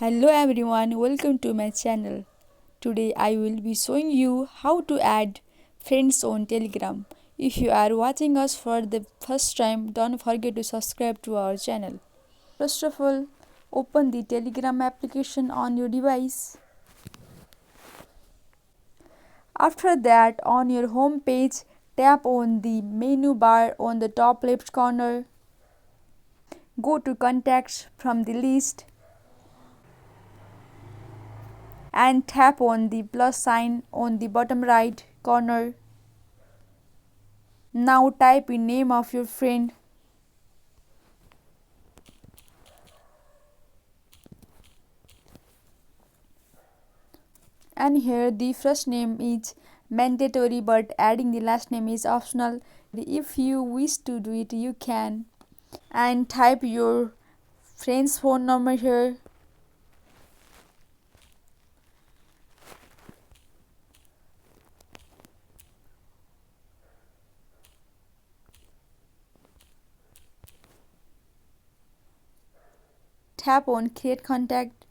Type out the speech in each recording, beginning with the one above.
Hello everyone, welcome to my channel. Today I will be showing you how to add friends on Telegram. If you are watching us for the first time, don't forget to subscribe to our channel. First of all, open the Telegram application on your device. After that, on your home page, tap on the menu bar on the top left corner. Go to contacts from the list and tap on the plus sign on the bottom right corner. Now type in name of your friend. And here the first name is mandatory but adding the last name is optional. If you wish to do it, you can. And type your friend's phone number here. Tap on create contact.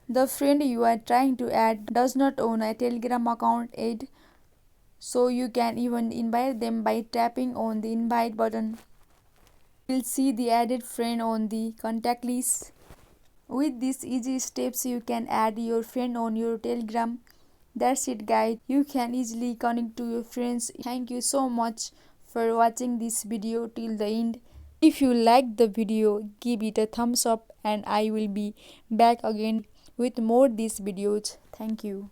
The friend you are trying to add does not own a Telegram account yet, so you can even invite them by tapping on the invite button. You'll see the added friend on the contact list. With these easy steps, you can add your friend on your Telegram. That's it guys, you can easily connect to your friends. Thank you so much for watching this video till the end. If you liked the video, give it a thumbs up and I will be back again with more these videos. Thank you.